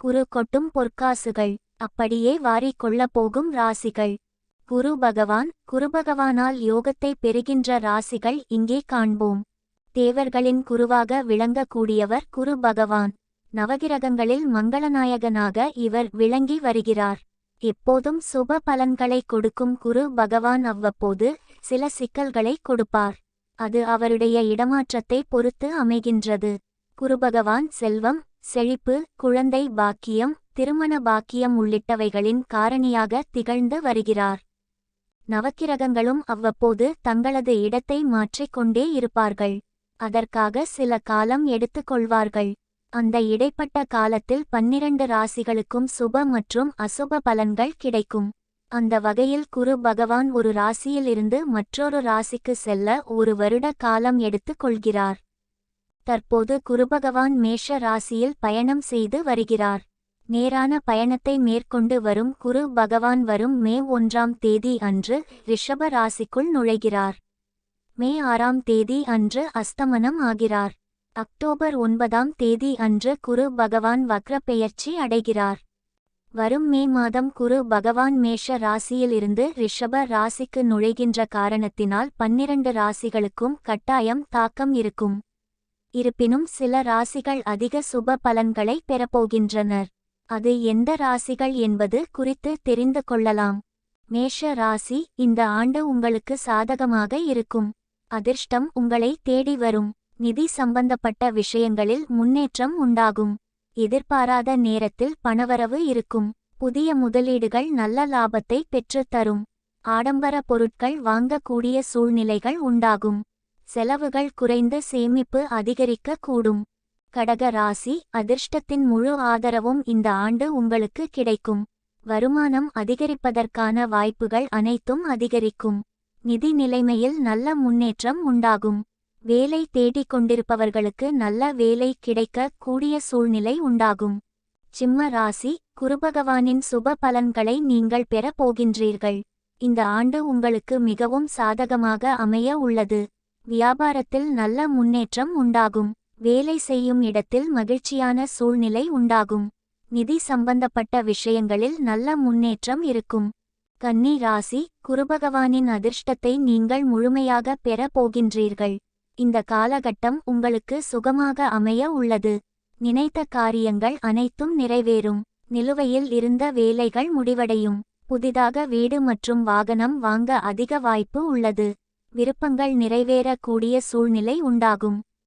குரு கொட்டும் பொற்காசுகள். அப்படியே வாரிக் கொள்ளப் போகும் ராசிகள். குருபகவானால் யோகத்தை பெறுகின்ற ராசிகள் இங்கே காண்போம். தேவர்களின் குருவாக விளங்கக்கூடியவர் குரு பகவான். நவகிரகங்களில் மங்களநாயகனாக இவர் விளங்கி வருகிறார். எப்போதும் சுப பலன்களை கொடுக்கும் குரு பகவான் அவ்வப்போது சில சிக்கல்களை கொடுப்பார். அது அவருடைய இடமாற்றத்தை பொறுத்து அமைகின்றது. குருபகவான் செல்வம், செழிப்பு, குழந்தை பாக்கியம், திருமண பாக்கியம் உள்ளிட்டவைகளின் காரணியாக திகழ்ந்து வருகிறார். நவக்கிரகங்களும் அவ்வப்போது தங்களது இடத்தை மாற்றிக்கொண்டே இருப்பார்கள். அதற்காக சில காலம் எடுத்துக்கொள்வார்கள். அந்த இடைப்பட்ட காலத்தில் 12 ராசிகளுக்கும் சுப மற்றும் அசுப பலன்கள் கிடைக்கும். அந்த வகையில் குரு பகவான் ஒரு ராசியிலிருந்து மற்றொரு ராசிக்கு செல்ல 1 வருட காலம் எடுத்துக் கொள்கிறார். தற்போது குருபகவான் மேஷ ராசியில் பயணம் செய்து வருகிறார். நேரான பயணத்தை மேற்கொண்டு வரும் குரு பகவான் வரும் மே 1ஆம் தேதி அன்று ரிஷப ராசிக்குள் நுழைகிறார். மே 6ஆம் தேதி அன்று அஸ்தமனம் ஆகிறார். அக்டோபர் 9ஆம் தேதி அன்று குரு பகவான் வக்ர பெயர்ச்சி அடைகிறார். வரும் மே மாதம் குரு பகவான் மேஷ ராசியிலிருந்து ரிஷப ராசிக்கு நுழைகின்ற காரணத்தினால் 12 ராசிகளுக்கும் கட்டாயம் தாக்கம் இருக்கும். இருப்பினும் சில ராசிகள் அதிக சுப பலன்களை பெறப்போகின்றனர். அது எந்த ராசிகள் என்பது குறித்து தெரிந்து கொள்ளலாம். மேஷ ராசி, இந்த ஆண்டு உங்களுக்கு சாதகமாக இருக்கும். அதிர்ஷ்டம் உங்களை தேடி வரும். நிதி சம்பந்தப்பட்ட விஷயங்களில் முன்னேற்றம் உண்டாகும். எதிர்பாராத நேரத்தில் பணவரவு இருக்கும். புதிய முதலீடுகள் நல்ல லாபத்தை பெற்றுத்தரும். ஆடம்பர பொருட்கள் வாங்கக்கூடிய சூழ்நிலைகள் உண்டாகும். செலவுகள் குறைந்து சேமிப்பு அதிகரிக்க கூடும். கடக ராசி, அதிர்ஷ்டத்தின் முழு ஆதரவும் இந்த ஆண்டு உங்களுக்கு கிடைக்கும். வருமானம் அதிகரிப்பதற்கான வாய்ப்புகள் அனைத்தும் அதிகரிக்கும். நிதி நிலைமையில் நல்ல முன்னேற்றம் உண்டாகும். வேலை தேடிக் கொண்டிருப்பவர்களுக்கு நல்ல வேலை கிடைக்க கூடிய சூழ்நிலை உண்டாகும். சிம்ம ராசி, குருபகவானின் சுப பலன்களை நீங்கள் பெற போகின்றீர்கள். இந்த ஆண்டு உங்களுக்கு மிகவும் சாதகமாக அமைய உள்ளது. வியாபாரத்தில் நல்ல முன்னேற்றம் உண்டாகும். வேலை செய்யும் இடத்தில் மகிழ்ச்சியான சூழ்நிலை உண்டாகும். நிதி சம்பந்தப்பட்ட விஷயங்களில் நல்ல முன்னேற்றம் இருக்கும். கன்னி ராசி, குருபகவானின் அதிர்ஷ்டத்தை நீங்கள் முழுமையாக பெற போகின்றீர்கள். இந்த காலகட்டம் உங்களுக்கு சுகமாக அமைய உள்ளது. நினைத்த காரியங்கள் அனைத்தும் நிறைவேறும். நிலுவையில் இருந்த வேலைகள் முடிவடையும். புதிதாக வீடு மற்றும் வாகனம் வாங்க அதிக வாய்ப்பு உள்ளது. விருப்பங்கள் நிறைவேறக்கூடிய சூழ்நிலை உண்டாகும்.